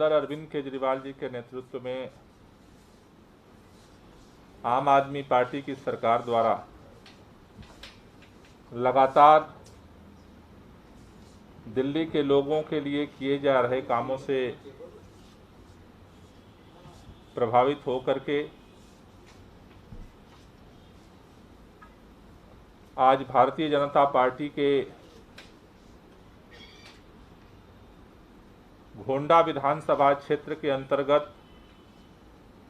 अंदर अरविंद केजरीवाल जी के नेतृत्व में आम आदमी पार्टी की सरकार द्वारा लगातार दिल्ली के लोगों के लिए किए जा रहे कामों से प्रभावित होकर के आज भारतीय जनता पार्टी के गोंडा विधानसभा क्षेत्र के अंतर्गत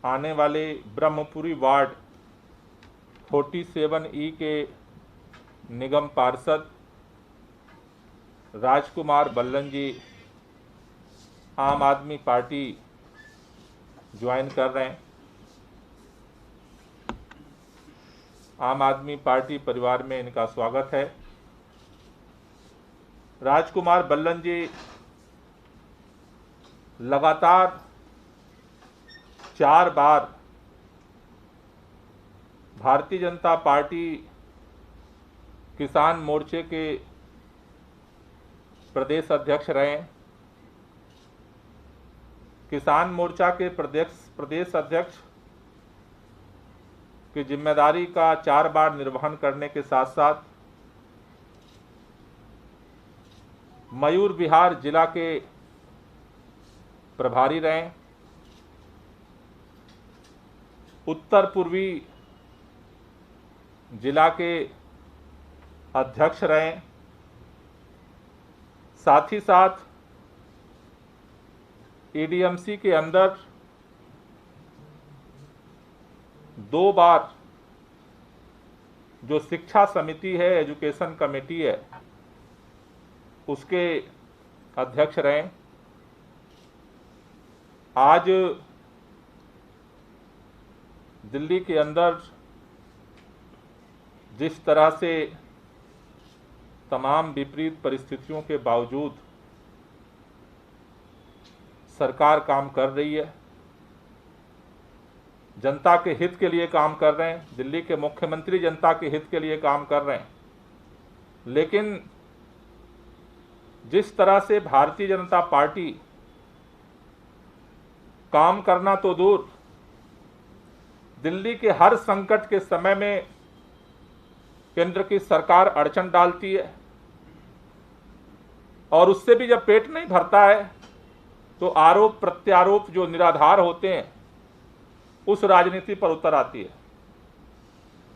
आने वाले ब्रह्मपुरी वार्ड 47E के निगम पार्षद राजकुमार बल्लन जी आम आदमी पार्टी ज्वाइन कर रहे हैं। आम आदमी पार्टी परिवार में इनका स्वागत है। राजकुमार बल्लन जी लगातार 4 बार भारतीय जनता पार्टी किसान मोर्चे के प्रदेश अध्यक्ष रहे। किसान मोर्चा के प्रदेश अध्यक्ष की जिम्मेदारी का 4 बार निर्वहन करने के साथ साथ मयूर विहार जिला के प्रभारी रहे, उत्तर पूर्वी जिला के अध्यक्ष रहे, साथ ही साथ एडीएमसी के अंदर 2 बार जो शिक्षा समिति है, एजुकेशन कमेटी है, उसके अध्यक्ष रहे। आज दिल्ली के अंदर जिस तरह से तमाम विपरीत परिस्थितियों के बावजूद सरकार काम कर रही है, जनता के हित के लिए काम कर रहे हैं, दिल्ली के मुख्यमंत्री जनता के हित के लिए काम कर रहे हैं, लेकिन जिस तरह से भारतीय जनता पार्टी काम करना तो दूर, दिल्ली के हर संकट के समय में केंद्र की सरकार अड़चन डालती है और उससे भी जब पेट नहीं भरता है तो आरोप प्रत्यारोप जो निराधार होते हैं उस राजनीति पर उतर आती है।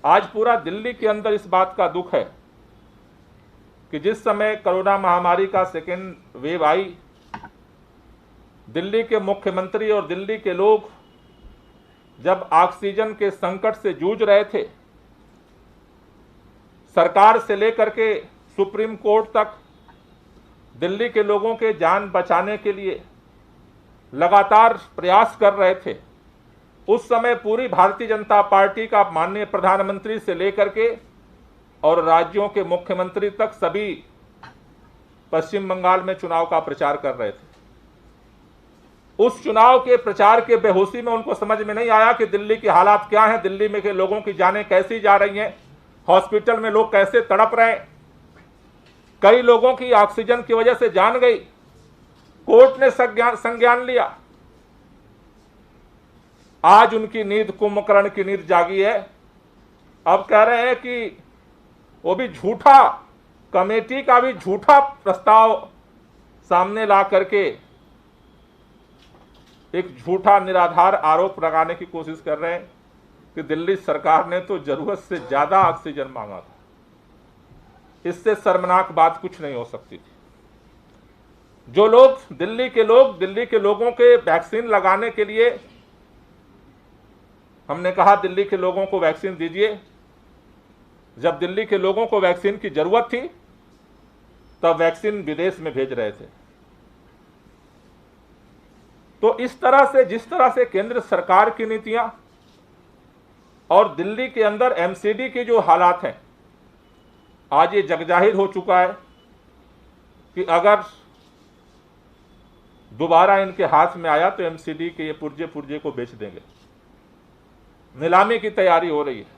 आज पूरा दिल्ली के अंदर इस बात का दुख है कि जिस समय कोरोना महामारी का सेकेंड वेव आई, दिल्ली के मुख्यमंत्री और दिल्ली के लोग जब ऑक्सीजन के संकट से जूझ रहे थे, सरकार से लेकर के सुप्रीम कोर्ट तक दिल्ली के लोगों के जान बचाने के लिए लगातार प्रयास कर रहे थे, उस समय पूरी भारतीय जनता पार्टी का माननीय प्रधानमंत्री से लेकर के और राज्यों के मुख्यमंत्री तक सभी पश्चिम बंगाल में चुनाव का प्रचार कर रहे थे। उस चुनाव के प्रचार के बेहोशी में उनको समझ में नहीं आया कि दिल्ली की हालात क्या हैं, दिल्ली में के लोगों की जानें कैसी जा रही हैं, हॉस्पिटल में लोग कैसे तड़प रहे हैं, कई लोगों की ऑक्सीजन की वजह से जान गई। कोर्ट ने संज्ञान लिया। आज उनकी नींद, कुंभकर्ण की नींद जागी है। अब कह रहे हैं कि वो भी झूठा, कमेटी का भी झूठा प्रस्ताव सामने ला करके एक झूठा निराधार आरोप लगाने की कोशिश कर रहे हैं कि दिल्ली सरकार ने तो जरूरत से ज्यादा ऑक्सीजन मांगा था। इससे शर्मनाक बात कुछ नहीं हो सकती थी। जो लोग, दिल्ली के लोगों के वैक्सीन लगाने के लिए हमने कहा दिल्ली के लोगों को वैक्सीन दीजिए, जब दिल्ली के लोगों को वैक्सीन की जरूरत थी तब वैक्सीन विदेश में भेज रहे थे। तो इस तरह से, जिस तरह से केंद्र सरकार की नीतियां और दिल्ली के अंदर एमसीडी की जो हालात हैं, आज ये जगजाहिर हो चुका है कि अगर दोबारा इनके हाथ में आया तो एमसीडी के ये पुर्जे को बेच देंगे। नीलामी की तैयारी हो रही है।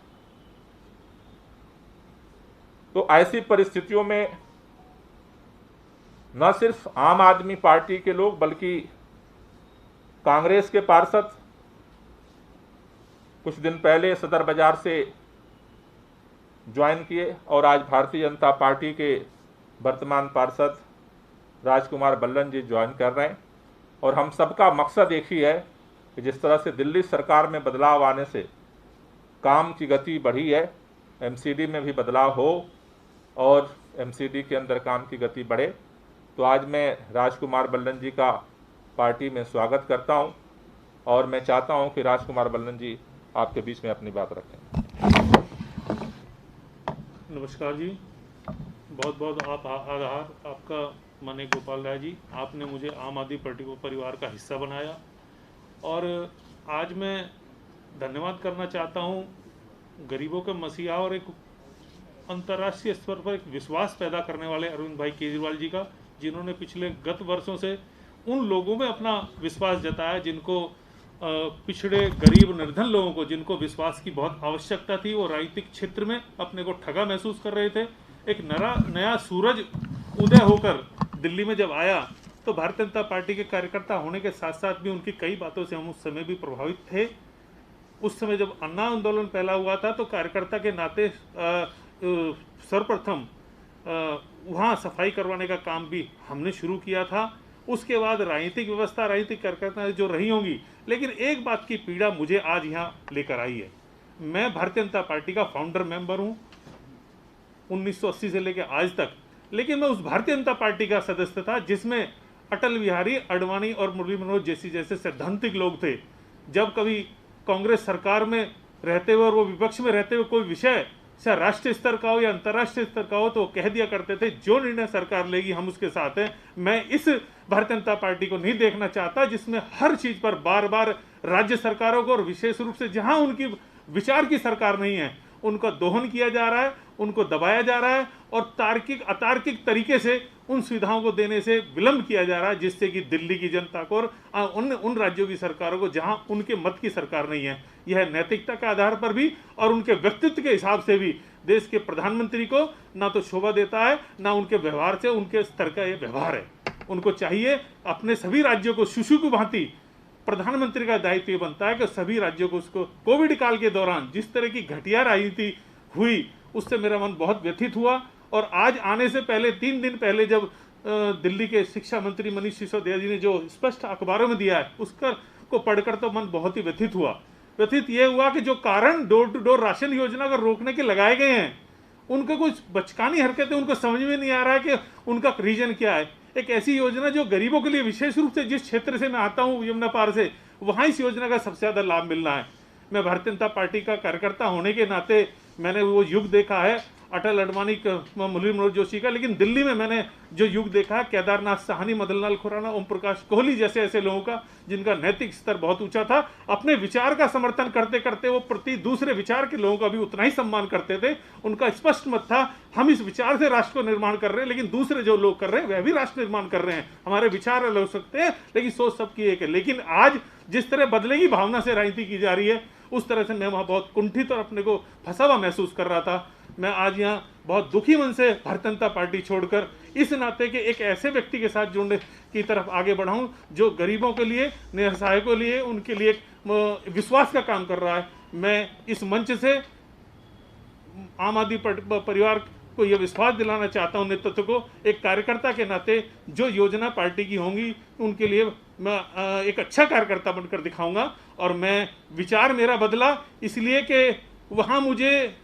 तो ऐसी परिस्थितियों में न सिर्फ आम आदमी पार्टी के लोग बल्कि कांग्रेस के पार्षद कुछ दिन पहले सदर बाजार से ज्वाइन किए और आज भारतीय जनता पार्टी के वर्तमान पार्षद राजकुमार बल्लन जी ज्वाइन कर रहे हैं। और हम सबका मकसद एक ही है कि जिस तरह से दिल्ली सरकार में बदलाव आने से काम की गति बढ़ी है, एमसीडी में भी बदलाव हो और एमसीडी के अंदर काम की गति बढ़े। तो आज मैं राजकुमार बल्लन जी का पार्टी में स्वागत करता हूं और मैं चाहता हूं कि राजकुमार बल्लन जी आपके बीच में अपनी बात रखें। नमस्कार जी, बहुत बहुत आभार आपका माननीय गोपाल राय जी। आपने मुझे आम आदमी पार्टी को परिवार का हिस्सा बनाया और आज मैं धन्यवाद करना चाहता हूं गरीबों के मसीहा और एक अंतर्राष्ट्रीय स्तर पर एक विश्वास पैदा करने वाले अरविंद भाई केजरीवाल जी का, जिन्होंने पिछले गत वर्षों से उन लोगों में अपना विश्वास जताया जिनको पिछड़े गरीब निर्धन लोगों को, जिनको विश्वास की बहुत आवश्यकता थी, वो राजनीतिक क्षेत्र में अपने को ठगा महसूस कर रहे थे। एक नया सूरज उदय होकर दिल्ली में जब आया तो भारतीय जनता पार्टी के कार्यकर्ता होने के साथ साथ भी उनकी कई बातों से हम उस समय भी प्रभावित थे। उस समय जब अन्ना आंदोलन पहला हुआ था तो कार्यकर्ता के नाते सर्वप्रथम वहाँ सफाई करवाने का काम भी हमने शुरू किया था। उसके बाद राजनीतिक व्यवस्था, राजनीतिक कार्यकर्ता जो रही होंगी, लेकिन एक बात की पीड़ा मुझे आज यहाँ लेकर आई है। मैं भारतीय जनता पार्टी का फाउंडर मेंबर हूँ 1980 से लेकर आज तक, लेकिन मैं उस भारतीय जनता पार्टी का सदस्य था जिसमें अटल बिहारी आडवाणी और मुरली मनोहर जैसे सैद्धांतिक लोग थे। जब कभी कांग्रेस सरकार में रहते हुए और वो विपक्ष में रहते हुए कोई विषय चाहे राष्ट्रीय स्तर का हो या अंतर्राष्ट्रीय स्तर का हो तो कह दिया करते थे जो निर्णय सरकार लेगी हम उसके साथ हैं। मैं इस भारतीय जनता पार्टी को नहीं देखना चाहता जिसमें हर चीज पर बार बार राज्य सरकारों को और विशेष रूप से जहां उनकी विचार की सरकार नहीं है उनका दोहन किया जा रहा है, उनको दबाया जा रहा है और तार्किक अतार्किक तरीके से उन सुविधाओं को देने से विलंब किया जा रहा है, जिससे कि दिल्ली की जनता को और उन राज्यों की सरकारों को जहां उनके मत की सरकार नहीं है, यह नैतिकता के आधार पर भी और उनके व्यक्तित्व के हिसाब से भी देश के प्रधानमंत्री को ना तो शोभा देता है, ना उनके व्यवहार से उनके स्तर का यह व्यवहार है। उनको चाहिए अपने सभी राज्यों को शिशु की भांति, प्रधानमंत्री का दायित्व ये बनता है कि सभी राज्यों को उसको कोविड काल के दौरान जिस तरह की घटिया राजनीति हुई उससे मेरा मन बहुत व्यथित हुआ। और आज आने से पहले 3 दिन पहले जब दिल्ली के शिक्षा मंत्री मनीष सिसोदिया जी ने जो स्पष्ट अखबारों में दिया है उसका को पढ़कर तो मन बहुत ही व्यथित हुआ। व्यथित ये हुआ कि जो कारण डोर टू डोर राशन योजना को रोकने के लगाए गए हैं उनके कुछ बचकानी हरकतें उनको समझ में नहीं आ रहा है कि उनका रीजन क्या है। एक ऐसी योजना जो गरीबों के लिए, विशेष रूप से जिस क्षेत्र से मैं आता हूँ यमुना पार से, वहाँ इस योजना का सबसे ज़्यादा लाभ मिलना है। मैं भारतीय जनता पार्टी का कार्यकर्ता होने के नाते मैंने वो युग देखा है अटल आडवाणी मुरली मनोहर जोशी का, लेकिन दिल्ली में मैंने जो युग देखा है केदारनाथ साहनी, मदनलाल खुराना, ओम प्रकाश कोहली जैसे ऐसे लोगों का जिनका नैतिक स्तर बहुत ऊंचा था। अपने विचार का समर्थन करते करते वो प्रति दूसरे विचार के लोगों का भी उतना ही सम्मान करते थे। उनका स्पष्ट मत था हम इस विचार से राष्ट्र को निर्माण कर रहे हैं, लेकिन दूसरे जो लोग कर रहे हैं वह भी राष्ट्र निर्माण कर रहे हैं। हमारे विचार अलग हो सकते हैं लेकिन सोच सबकी एक है। लेकिन आज जिस तरह बदले की भावना से राजनीति की जा रही है उस तरह से मैं वहाँ बहुत कुंठित और अपने को फंसा हुआ महसूस कर रहा था। मैं आज यहाँ बहुत दुखी मन से भारतीय जनता पार्टी छोड़कर इस नाते के एक ऐसे व्यक्ति के साथ जुड़ने की तरफ आगे बढ़ा हूँ जो गरीबों के लिए, निसहायों के लिए, उनके लिए एक विश्वास का काम कर रहा है। मैं इस मंच से आम आदमी परिवार को यह विश्वास दिलाना चाहता हूँ, नेतृत्व को, एक कार्यकर्ता के नाते जो योजना पार्टी की होंगी उनके लिए मैं एक अच्छा कार्यकर्ता बनकर दिखाऊंगा। और मैं विचार मेरा बदला इसलिए कि वहाँ मुझे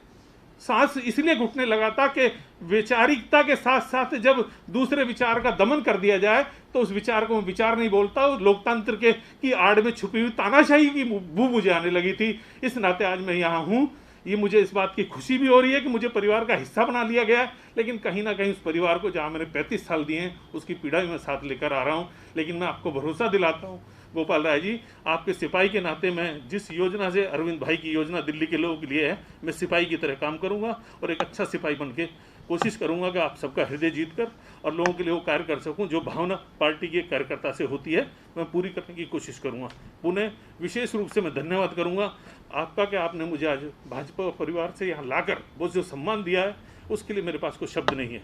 सांस इसलिए घुटने लगा था कि वैचारिकता के साथ साथ जब दूसरे विचार का दमन कर दिया जाए तो उस विचार को मैं विचार नहीं बोलता, लोकतंत्र के की आड़ में छुपी हुई तानाशाही की बू मुझे आने लगी थी। इस नाते आज मैं यहाँ हूँ। ये मुझे इस बात की खुशी भी हो रही है कि मुझे परिवार का हिस्सा बना लिया गया है, लेकिन कहीं ना कहीं उस परिवार को जहाँ मैंने 35 साल दिए हैं उसकी पीड़ा भी मैं साथ लेकर आ रहा हूँ। लेकिन मैं आपको भरोसा दिलाता हूँ गोपाल राय जी, आपके सिपाही के नाते मैं जिस योजना से अरविंद भाई की योजना दिल्ली के लोगों के लिए है, मैं सिपाही की तरह काम करूँगा और एक अच्छा सिपाही बन के कोशिश करूँगा कि आप सबका हृदय जीत कर और लोगों के लिए वो कार्य कर सकूँ। जो भावना पार्टी के कार्यकर्ता से होती है मैं पूरी करने की कोशिश करूँगा। पुनः विशेष रूप से मैं धन्यवाद करूँगा आपका कि आपने मुझे आज भाजपा परिवार से यहाँ लाकर वो जो सम्मान दिया है उसके लिए मेरे पास कोई शब्द नहीं है।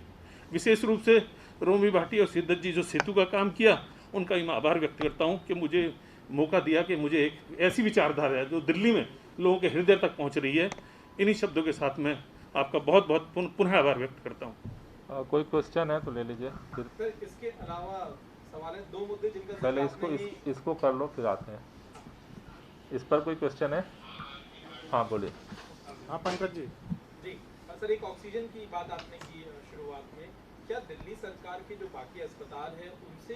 विशेष रूप से रोमी भाटी और सिद्धत जी जो सेतु का काम किया उनका ही मैं आभार व्यक्त करता हूँ कि मुझे मौका दिया कि मुझे एक ऐसी विचारधारा है जो दिल्ली में लोगों के हृदय तक पहुंच रही है। इन्हीं शब्दों के साथ मैं आपका बहुत बहुत पुनः आभार व्यक्त करता हूं। कोई क्वेश्चन है तो ले लीजिए फिर। सर, इसके अलावा सवाल है दो मुद्दे जिनका पहले इसको कर लो फिर आते हैं। इस पर कोई क्वेश्चन है? हाँ बोलिए। हाँ पंकज जी। जी सर, एक ऑक्सीजन की बात आपने की शुरुआत में, क्या दिल्ली सरकार के जो बाकी अस्पताल हैं उनसे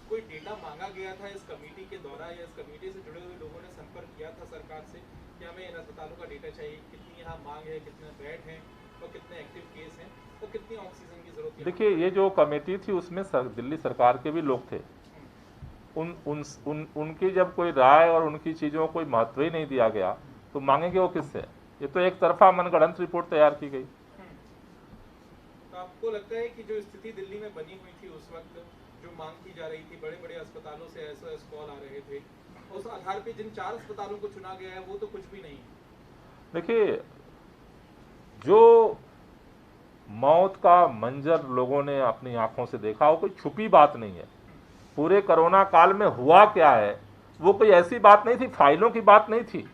कोई डेटा मांगा गया था इस कमेटी के द्वारा, या इस कमेटी से जुड़े हुए लोगों ने संपर्क किया था सरकार से कि हमें इन अस्पतालों का डेटा चाहिए, कितनी यहाँ मांग है, कितने बेड हैं और कितने एक्टिव केस हैं और कितनी ऑक्सीजन की जरूरत है? देखिए, ये जो कमेटी थी उसमें दिल्ली सरकार के भी लोग थे। उनकी जब कोई राय और उनकी चीज़ों को कोई महत्व ही नहीं दिया गया तो मांगेंगे वो किससे? ये तो एक तरफा मनगढ़ंत रिपोर्ट तैयार की गई। तो आपको लगता है कि जो स्थिति दिल्ली में बनी हुई थी उस वक्त, जो मांग की जा रही थी, बड़े बड़े अस्पतालों से SOS कॉल आ रहे थे, उस आधार पे जिन 4 अस्पतालों को चुना गया है वो तो कुछ भी नहीं है? देखिए, जो मौत का मंजर लोगों ने अपनी आंखों से देखा वो कोई छुपी बात नहीं है। पूरे कोरोना काल में हुआ क्या है वो कोई ऐसी बात नहीं थी, फाइलों की बात नहीं थी।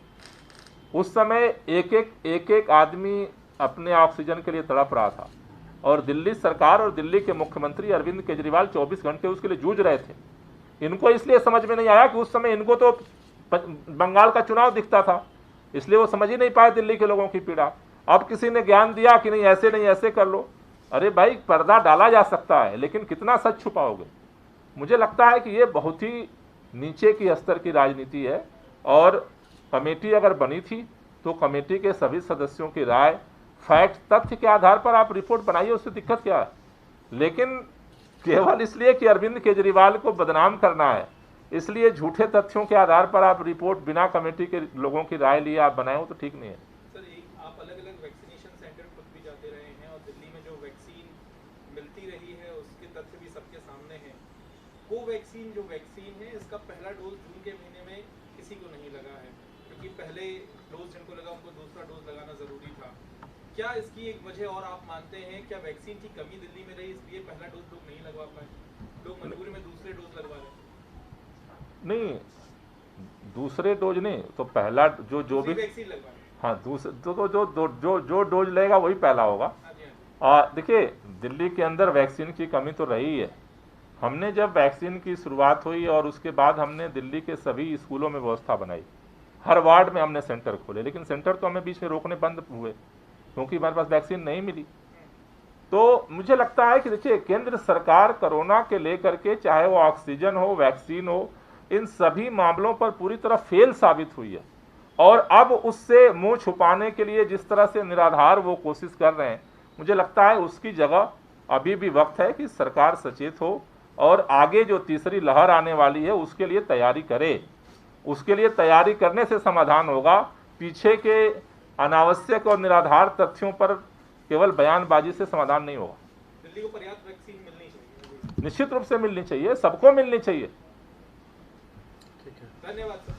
उस समय एक एक आदमी अपने ऑक्सीजन के लिए तड़प रहा था और दिल्ली सरकार और दिल्ली के मुख्यमंत्री अरविंद केजरीवाल 24 घंटे उसके लिए जूझ रहे थे। इनको इसलिए समझ में नहीं आया कि उस समय इनको तो बंगाल का चुनाव दिखता था, इसलिए वो समझ ही नहीं पाए दिल्ली के लोगों की पीड़ा। अब किसी ने ज्ञान दिया कि नहीं ऐसे कर लो। अरे भाई, पर्दा डाला जा सकता है लेकिन कितना सच छुपाओगे? मुझे लगता है कि ये बहुत ही नीचे की स्तर की राजनीति है और कमेटी अगर बनी थी तो कमेटी के सभी सदस्यों की राय, फैक्ट, तथ्य के आधार पर आप रिपोर्ट बनाइए, उससे दिक्कत क्या है? लेकिन केवल इसलिए कि अरविंद केजरीवाल को बदनाम करना है, इसलिए झूठे तथ्यों के आधार पर आप रिपोर्ट बिना कमेटी के लोगों की राय लिए आप बनाए हो तो ठीक नहीं है। सर, आप अलग-अलग वैक्सीनेशन सेंटर खुद भी जाते रहे हैं और दिल्ली में जो वैक्सीन मिलती रही है उसके तथ्य भी सबके सामने हैं। कोवैक्सीन जो वैक्सीन है, इसका पहला डोज जून के महीने में किसी को नहीं लगा है, क्योंकि पहले डोज जिनको लगा उनको दूसरा डोज लगाना जरूरी था। क्या इसकी एक वजह और आप मानते हैं? क्या वैक्सीन की कमी दिल्ली में रही इसलिए पहला डोज लोग नहीं लगवा पाए, लोग मजबूरी में दूसरे डोज लगवा रहे? नहीं, दूसरे डोज नहीं तो पहला जो भी वैक्सीन लगवा रहे। हाँ, दूसरे जो डोज लेगा वही पहला होगा। देखिए, दिल्ली के अंदर वैक्सीन की कमी तो रही है। हमने जब वैक्सीन की शुरुआत हुई और उसके बाद हमने दिल्ली के सभी स्कूलों में व्यवस्था बनाई, हर वार्ड में हमने सेंटर खोले, लेकिन सेंटर तो हमें बीच में रोकने बंद हुए क्योंकि हमारे पास वैक्सीन नहीं मिली। तो मुझे लगता है कि देखिए, केंद्र सरकार कोरोना के लेकर के, चाहे वो ऑक्सीजन हो, वैक्सीन हो, इन सभी मामलों पर पूरी तरह फेल साबित हुई है और अब उससे मुंह छुपाने के लिए जिस तरह से निराधार वो कोशिश कर रहे हैं, मुझे लगता है उसकी जगह अभी भी वक्त है कि सरकार सचेत हो और आगे जो तीसरी लहर आने वाली है उसके लिए तैयारी करे। उसके लिए तैयारी करने से समाधान होगा, पीछे के अनावश्यक और निराधार तथ्यों पर केवल बयानबाजी से समाधान नहीं होगा। दिल्ली को पर्याप्त वैक्सीन मिलनी चाहिए, निश्चित रूप से मिलनी चाहिए, सबको मिलनी चाहिए। धन्यवाद सर।